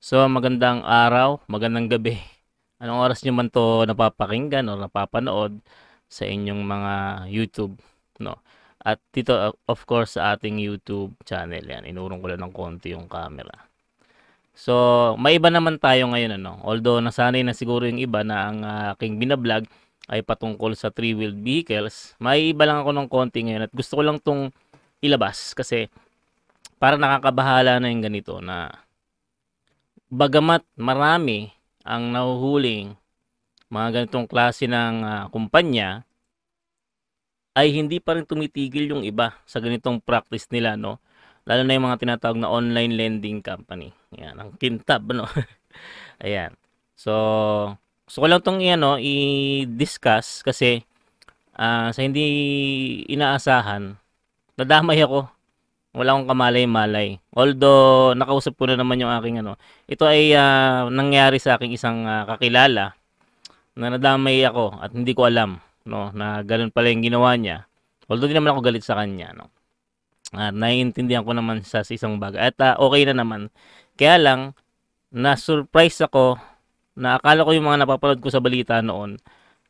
So, magandang araw, magandang gabi. Anong oras nyo man to napapakinggan o napapanood sa inyong mga YouTube, no? At dito, of course, sa ating YouTube channel yan. Inurong ko lang ng konti yung camera. So, may iba naman tayo ngayon, ano? Although, nasanay na siguro yung iba na ang aking binablog ay patungkol sa three-wheeled vehicles. May iba lang ako ng konti ngayon at gusto ko lang tong ilabas kasi para nakakabahala na yung ganito na bagamat marami ang nahuhuling mga ganitong klase ng kumpanya, ay hindi pa rin tumitigil yung iba sa ganitong practice nila, no? Lalo na yung mga tinatawag na online lending company. Yan, ang kintab, no? Ayan. So, gusto ko lang itong i-discuss kasi sa hindi inaasahan, nadamay ako. Wala akong kamalay-malay. Although, nakausap ko na naman yung aking ito ay nangyari sa aking isang kakilala na nadamay ako at hindi ko alam, no, na gano'n pala yung ginawa niya. Although di naman ako galit sa kanya, no. Naiintindihan ko naman siya sa isang bagay at okay na naman. Kaya lang na-surprise ako na akala ko yung mga napapanood ko sa balita noon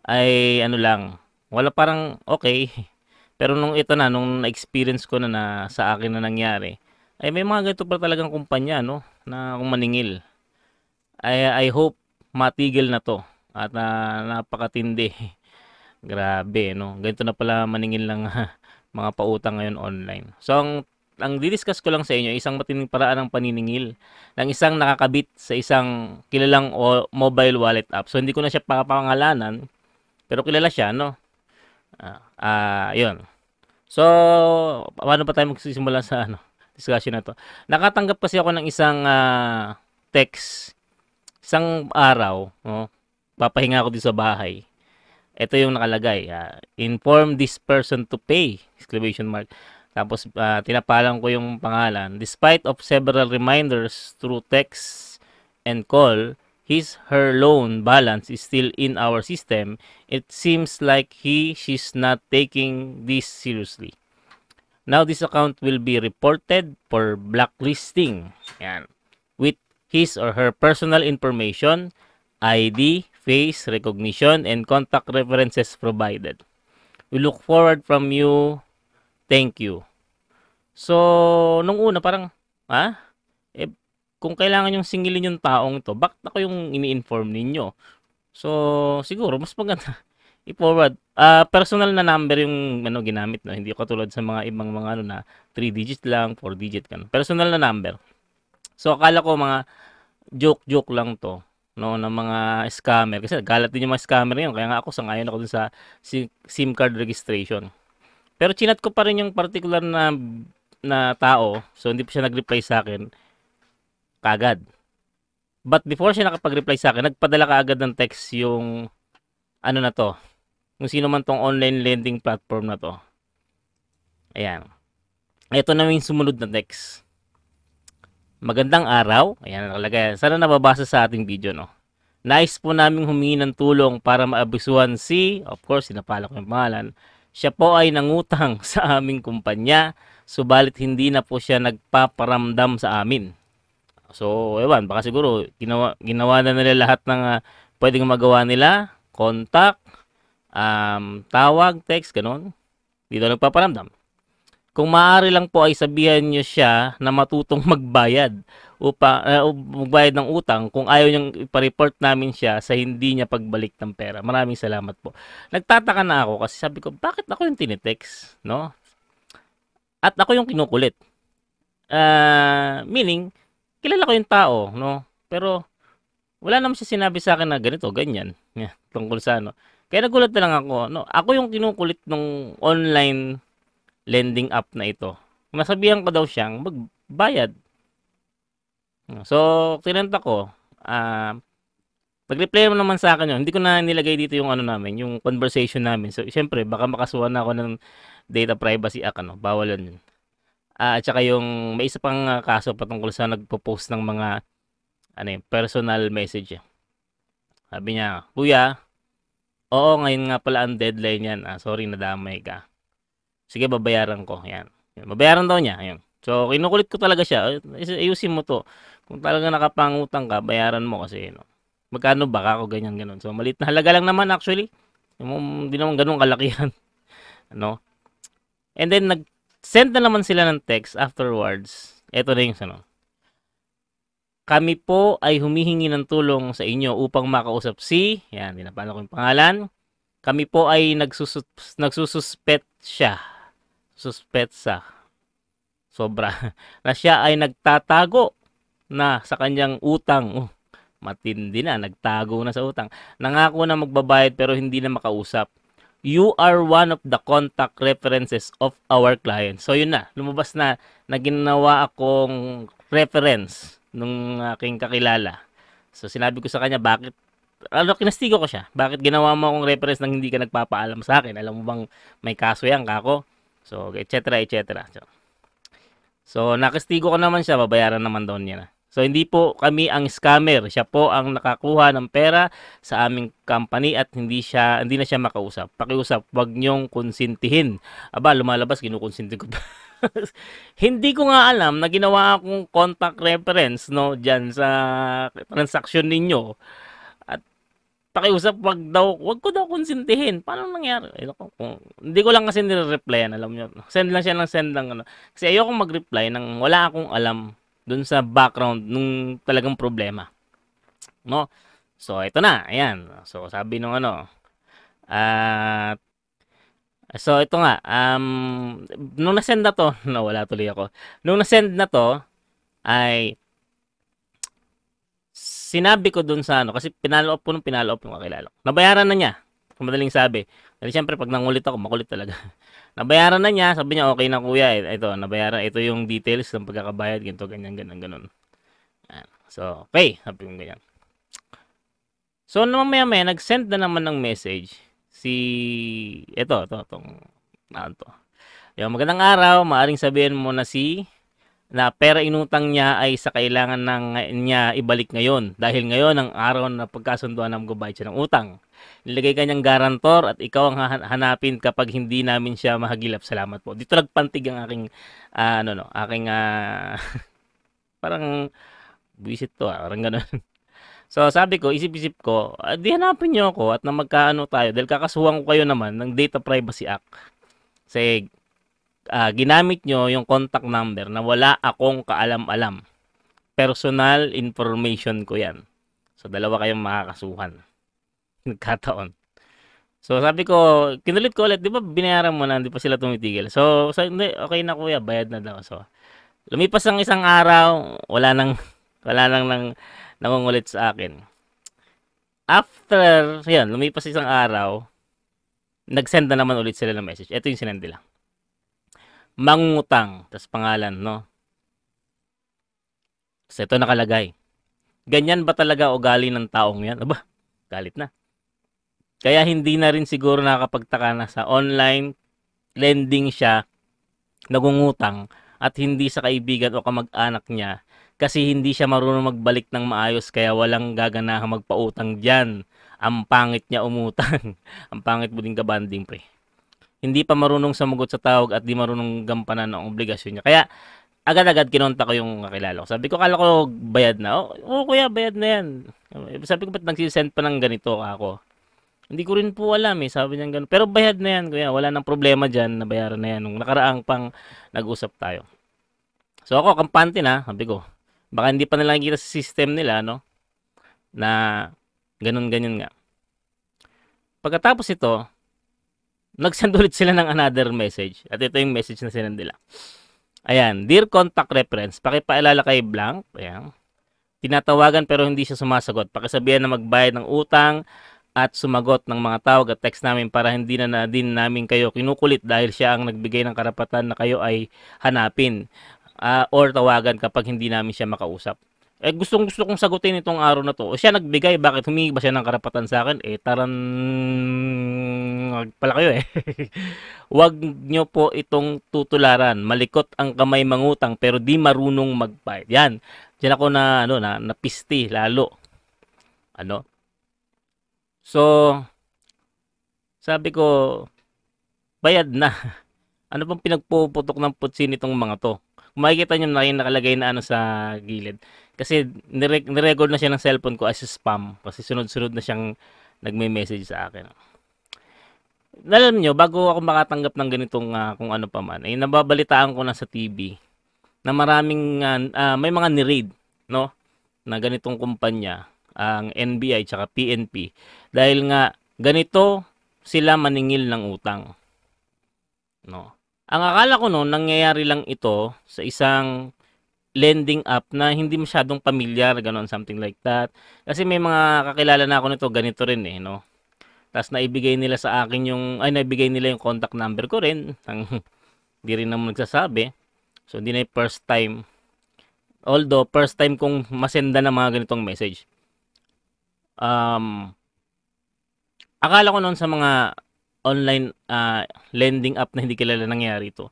ay ano lang, wala parang okay. Pero nung ito na, nung na-experience ko na sa akin na nangyari, ay may mga ganito pa talagang kumpanya, no, na kung maningil. I hope matigil na to at napakatindi. Grabe, no? Ganito na pala maningil ng mga pautang ngayon online. So, ang didiscuss ko lang sa inyo, isang matinding paraan ng paniningil ng isang nakakabit sa isang kilalang mobile wallet app. So, hindi ko na siya papangalanan, pero kilala siya, no? Yun. So, paano pa tayo magsisimula sa discussion na to? Nakatanggap kasi ako ng isang text isang araw, no? Papahinga ako dito sa bahay. Ito yung nakalagay, inform this person to pay, exclamation mark. Tapos tinapalan ko yung pangalan. Despite of several reminders through text and call, her loan balance is still in our system. It seems like she's not taking this seriously. Now this account will be reported for blacklisting. Yan. With his or her personal information, ID, face recognition, and contact references provided. We look forward from you. Thank you. So, nung una parang, eh, kung kailangan yung singilin yung taong to, bakit ako yung ini-inform ninyo? So, siguro, mas maganda i-forward. Personal na number yung ginamit, no? Hindi katulad sa mga ibang mga na 3 digit lang, 4 digit kan. Personal na number. So, akala ko mga joke-joke lang to, no, ng mga scammer. Kasi galat din yung mga scammer ngayon. Kaya nga ako sangayon ako dun sa SIM card registration. Pero chinat ko pa rin yung particular na tao. So, hindi pa siya nag-reply sa akin kagad. But before siya nakapag-reply sa akin, nagpadala kaagad ng text yung na to. Kung sino man tong online lending platform na to. Ayan. Ito na yung sumunod na text. Magandang araw. Ayan nakalagay. Sana nababasa sa ating video, no? Nais po naming humingi ng tulong para maabisuhan of course, sinapala ko yung pangalan. Siya po ay nangutang sa aming kumpanya, subalit hindi na po siya nagpaparamdam sa amin. So, ewan, baka siguro ginawa na nila lahat ng pwedeng magawa nila, contact, tawag, text, ganun. Hindi daw nagpaparamdam. Kung maaari lang po ay sabihan niyo siya na matutong magbayad magbayad ng utang kung ayaw niyang ipa-report namin siya sa hindi niya pagbalik ng pera. Maraming salamat po. Nagtataka na ako kasi sabi ko, bakit ako yung tinitext, no? At ako yung kinukulit. Meaning, kilala ko yung tao, no? Pero wala naman siya sinabi sa akin na ganito, ganyan. Tungkol sa Kaya nagulat na lang ako, no? Ako yung kinukulit ng online lending app na ito. Masabihan ko daw siyang magbayad. So, tinenta ko. Nag-reply mo naman sa akin yun. Hindi ko na nilagay dito yung namin, yung conversation namin. So, syempre, baka makasuhan ako ng data privacy act, bawal yun. At saka yung, may isa pang kaso patungkol sa nagpo-post ng mga, personal message. Sabi niya, Kuya, oo, ngayon nga pala ang deadline yan. Sorry, nadamay ka. Sige, babayaran ko. Yan. Babayaran daw niya. Yan. So, kinukulit ko talaga siya. Ayusin mo to. Kung talagang nakapangutang ka, bayaran mo kasi, no? Magkano ba kako ganyan ganon. So maliit na halaga lang naman actually. Hindi naman ganun kalakihan, ano? And then nag-send na naman sila ng text afterwards. Ito na yung ano. Kami po ay humihingi ng tulong sa inyo upang makausap si, yan, dinapano ko yung pangalan. Kami po ay nagsususpet siya. Suspet sa sobra na siya ay nagtatago na sa kanyang utang. Matindi na, nagtago na sa utang. Nangako na magbabayad pero hindi na makausap. You are one of the contact references of our client. So yun na, lumabas na ginawa akong reference nung aking kakilala. So sinabi ko sa kanya, bakit kinastigo ko siya. Bakit ginawa mo akong reference nang hindi ka nagpapaalam sa akin? Alam mo bang may kaso yan, kako? So, etc. etc. So, nakastigo ko naman siya, babayaran naman daw niya na. So, hindi po kami ang scammer. Siya po ang nakakuha ng pera sa aming company at hindi na siya makausap. Pakiusap, wag niyong konsintihin. Aba, lumalabas, kinukonsinti ko pa. Hindi ko nga alam na ginawa akong contact reference, no, dyan sa transaction ninyo. At pakiusap, wag ko daw konsintihin. Paano nangyari? Hindi ko lang kasi nire-replyan, alam niyo. Send lang siya ng send lang, ano. Kasi ayoko mag-reply nang wala akong alam dun sa background nung talagang problema, no? So ito na, ayan. So sabi nung ano, so ito nga, nung na-send na to, nawala tuloy ako. Nung na-send na to, ay sinabi ko dun sa ano, kasi pinalo up yung kakilala ko. Nabayaran na niya, kung madaling sabi. Kasi syempre, pag nangulit ako, makulit talaga. Nabayaran na niya, sabi niya, okay na kuya, ito, nabayaran, ito yung details ng pagkakabayad, ganito, ganyan, ganun. So, okay, sabi ko ganyan. So, mamaya-maya, nag-send na naman ng message itong yung magandang araw, maaring sabihin mo na pera inutang niya ay sa kailangan niya ibalik ngayon dahil ngayon ang araw na pagkasunduan ng magbabayad siya ng utang. Nilagay kanyang garantor at ikaw ang hanapin kapag hindi namin siya mahagilap. Salamat po. Dito nagpantig ang aking parang visit to, parang gano'n. So sabi ko, isip-isip ko, di hanapin niyo ako at na magkaano tayo dahil kakasuhan ko kayo naman ng Data Privacy Act. Kasi ginamit nyo yung contact number na wala akong kaalam-alam. Personal information ko yan. So, dalawa kayong makakasuhan. Nagkataon. So, sabi ko, kinulit ko ulit, di ba binayaran mo na, hindi pa sila tumitigil. So hindi, okay na kuya, bayad na daw. So, lumipas ang isang araw, wala nang nangungulit sa akin. After, yan, lumipas isang araw, nag-send na naman ulit sila ng message. Ito yung sinend nila. Mangutang, tas pangalan, no? So, ito nakalagay. Ganyan ba talaga ugali ng taong yan? Aba, galit na. Kaya hindi na rin siguro nakakapagtaka na sa online lending siya nagungutang at hindi sa kaibigan o kamag-anak niya kasi hindi siya marunong magbalik ng maayos kaya walang gaganahang magpautang diyan. Ang pangit niya umutang. Ang pangit mo din kabanding, pre. Hindi pa marunong sumugot sa tawag at di marunong gampanan ang obligasyon niya. Kaya agad-agad kinonta ko yung kakilala ko. Sabi ko, kala ko bayad na. Oo, kuya, bayad na yan. Sabi ko, ba't nagsisend pa ng ganito ako? Hindi ko rin po alam eh. Sabi niya gano'n. Pero bayad na yan, kuya. Wala nang problema dyan. Nabayaran na yan. Nung nakaraang pang nag-usap tayo. So ako, kampante na. Sabi ko, baka hindi pa nila nakikita sa system nila, no? Na ganun-ganyan nga. Pagkatapos ito, nag-send ulit sila ng another message. At ito yung message na sinend nila. Ayan, dear contact reference, pakipaalala kay blank. Ayan. Tinatawagan pero hindi siya sumasagot. Pakisabihan na magbayad ng utang at sumagot ng mga tawag at text namin para hindi na din namin kayo kinukulit dahil siya ang nagbigay ng karapatan na kayo ay hanapin or tawagan kapag hindi namin siya makausap. Gusto kong sagutin itong araw na to. O siya nagbigay, bakit humingi ba siya ng karapatan sa akin? Pala kayo eh. Huwag nyo po itong tutularan. Malikot ang kamay mangutang pero di marunong magbayad. Yan. Diyan ako napisti lalo. So, sabi ko, bayad na. Ano bang pinagpuputok ng putsin itong mga to? Kung makikita nyo nakalagay na sa gilid. Kasi nirecord na siya ng cellphone ko as spam kasi sunod-sunod na siyang nagme-message sa akin. Alam niyo, bago ako makatanggap ng ganitong kung ano pa man, ay nababalitaan ko na sa TV na maraming may mga ni-raid, no? Na ganitong kumpanya, ang NBI tsaka PNP dahil nga ganito sila maningil ng utang, no? Ang akala ko noon nangyayari lang ito sa isang lending app na hindi masyadong pamilyar, gano'n, something like that. Kasi may mga kakilala na ako nito, ganito rin eh, no? Tapos naibigay nila sa akin naibigay nila yung contact number ko rin. Hindi rin naman nagsasabi. So, hindi na yung first time. Although, first time kong masenda ng mga ganitong message. Akala ko noon sa mga online lending app na hindi kilala nangyari ito.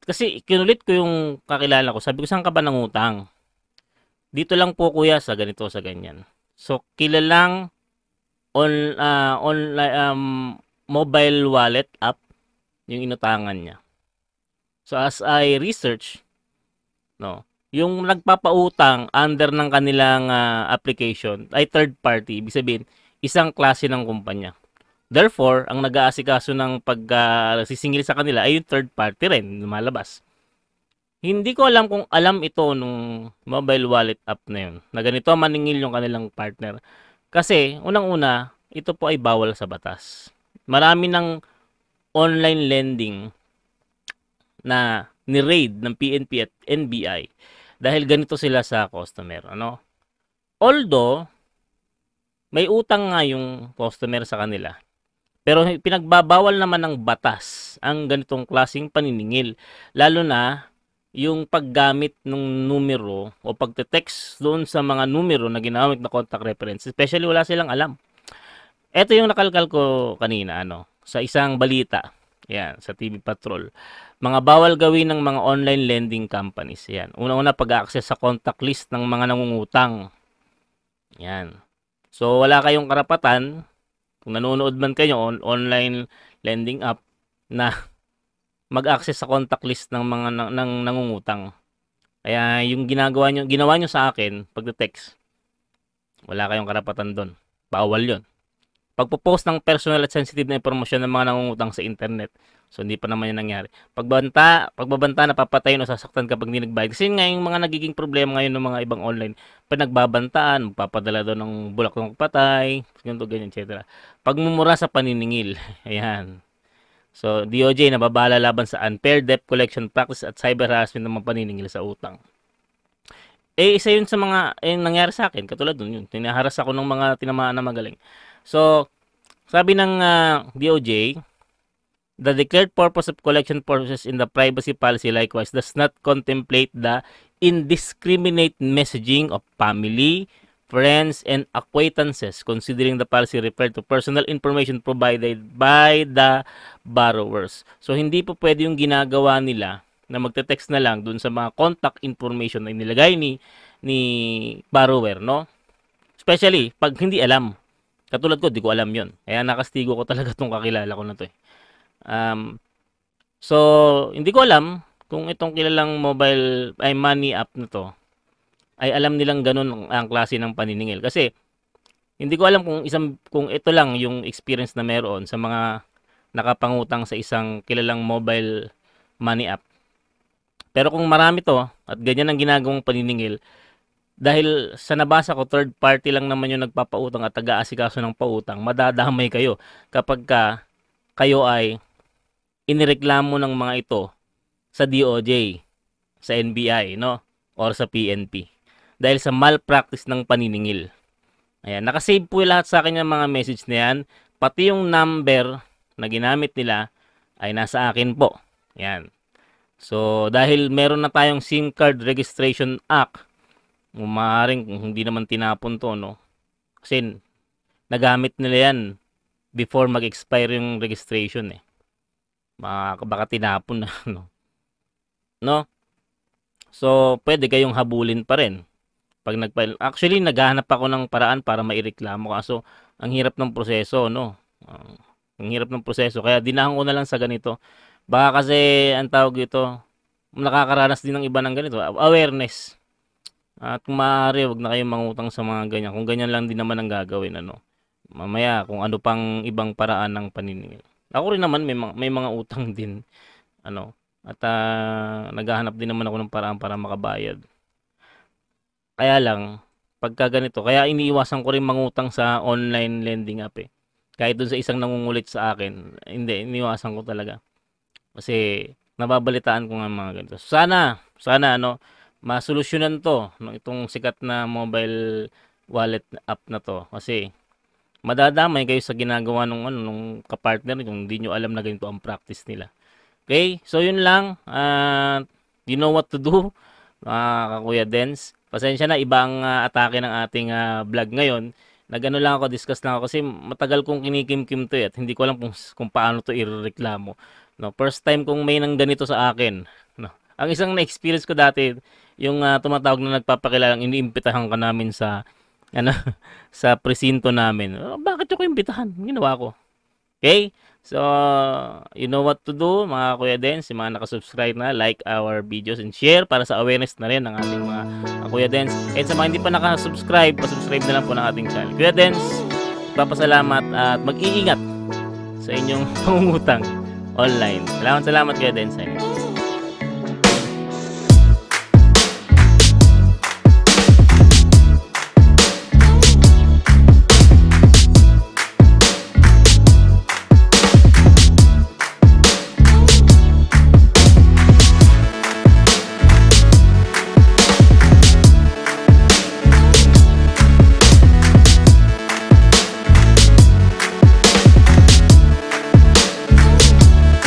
Kasi kinulit ko yung kakilala ko. Sabi ko, saan ka ba nangutang? Dito lang po kuya sa ganito, sa ganyan. So, kilalang online mobile wallet app yung inutangan niya. So, as I research, no, yung nagpapautang under ng kanilang application ay third party. Ibig sabihin, isang klase ng kumpanya. Therefore, ang nag-aasikaso ng pagsisingil sa kanila ay yung third party rin, lumalabas. Hindi ko alam kung alam ito nung mobile wallet app na yun, na ganito maningil yung kanilang partner. Kasi, unang-una, ito po ay bawal sa batas. Marami ng online lending na ni-raid ng PNP at NBI dahil ganito sila sa customer. Ano? Although, may utang nga yung customer sa kanila. Pero pinagbabawal naman ng batas ang ganitong klaseng paniningil. Lalo na yung paggamit ng numero o pagte-text doon sa mga numero na ginamit na contact reference. Especially wala silang alam. Ito yung nakalkal ko kanina sa isang balita. Yan, sa TV Patrol. Mga bawal gawin ng mga online lending companies. Yan. Una-una pag-access sa contact list ng mga nangungutang. Yan. So wala kayong karapatan kung nanonood man kayo online lending app na mag-access sa contact list ng mga nangungutang. Kaya yung ginawa nyo sa akin pagte-text, wala kayong karapatan doon. Bawal 'yon. Pagpo-post ng personal at sensitive na impormasyon ng mga nangungutang sa internet. So hindi pa naman 'yan nangyari. Pagbabanta napapatayin o sasaktan kapag hindi nagbayad. Kasi nga yung mga nagiging problema ngayon ng mga ibang online, pag nagbabantaan, magpapadala daw ng bulak ng patay, ganito ganyan, etc. Pagmumura sa paniningil. Ayan. So DOJ nababala laban sa unfair debt collection practice at cyber harassment ng mga paniningil sa utang. Isa yun sa mga nangyari sa akin. Katulad dun yun. Tinaharas ako ng mga tinamaan na magaling. So, sabi ng DOJ, the declared purpose of collection purposes in the privacy policy likewise does not contemplate the indiscriminate messaging of family, friends, and acquaintances considering the policy referred to personal information provided by the borrowers. So, hindi po pwede yung ginagawa nila na magte-text na lang dun sa mga contact information na inilagay ni borrower, no? Especially pag hindi alam. Katulad ko, di ko alam 'yon. Kaya nakastigo ko talaga tong kakilala ko na 'to eh. So hindi ko alam kung itong kilalang mobile money app na 'to ay alam nilang ganun ang klase ng paniningil kasi hindi ko alam kung ito lang yung experience na meron sa mga nakapangutang sa isang kilalang mobile money app. Pero kung marami to at ganyan ang ginagawang paniningil, dahil sa nabasa ko, third party lang naman yung nagpapautang at taga-asikaso ng pautang, madadamay kayo kapag kayo ay inireklamo ng mga ito sa DOJ, sa NBI, no? Or sa PNP. Dahil sa malpractice ng paniningil. Ayan, nakasave po lahat sa akin yung mga message na yan. Pati yung number na ginamit nila ay nasa akin po. Ayan. So, dahil meron na tayong SIM Card Registration Act, maaaring hindi naman tinapon to, no? Kasi nagamit nila yan before mag-expire yung registration eh. Baka tinapon na, no? No? So, pwede kayong habulin pa rin. Actually, naghahanap ako ng paraan para maireklamo. Kaso, ang hirap ng proseso, no? Ang hirap ng proseso. Kaya dinahan ko na lang sa ganito. Baka kasi, ang tawag ito, nakakaranas din ng iba ng ganito. Awareness. At kung maaari, wag na kayong mangutang sa mga ganyan. Kung ganyan lang din naman ang gagawin, ano. Mamaya kung ano pang ibang paraan ng paniningil. Ako rin naman may mga utang din, ano. At naghahanap din naman ako ng paraan para makabayad. Kaya lang, pagka ganito, kaya iniiwasan ko rin mangutang sa online lending app eh. Kahit dun sa isang nangungulit sa akin, hindi, iniiwasan ko talaga. Kasi nababalitaan ko nga mga ganito. Sana ano, masolusyonan to ng itong sikat na mobile wallet app na to. Kasi madadamay kayo sa ginagawa nung kapartner kung hindi nyo alam na ganito ang practice nila. Okay? So yun lang. You know what to do, mga kakuya Dens. Pasensya na, ibang atake ng ating vlog ngayon. Nagano lang ako, discuss lang ako kasi matagal kong kinikimkim to at hindi ko alam kung paano to irereklamo. No, first time kong may nang ganito sa akin. No. Ang isang na-experience ko dati, yung tumatawag na nagpapakilalang iniimbitahan ka namin sa ano sa presinto namin. Bakit ako imbitahan? Ginawa ko. Okay? So, you know what to do, mga kuya Dens, yung mga nakasubscribe na, like our videos and share para sa awareness na rin ng ating mga kuya Dens. And sa mga hindi pa nakasubscribe, pasubscribe na lang po ng ating channel. Kuya Dens, papasalamat at mag-iingat sa inyong pangungutang online. Salamat kuya Dens.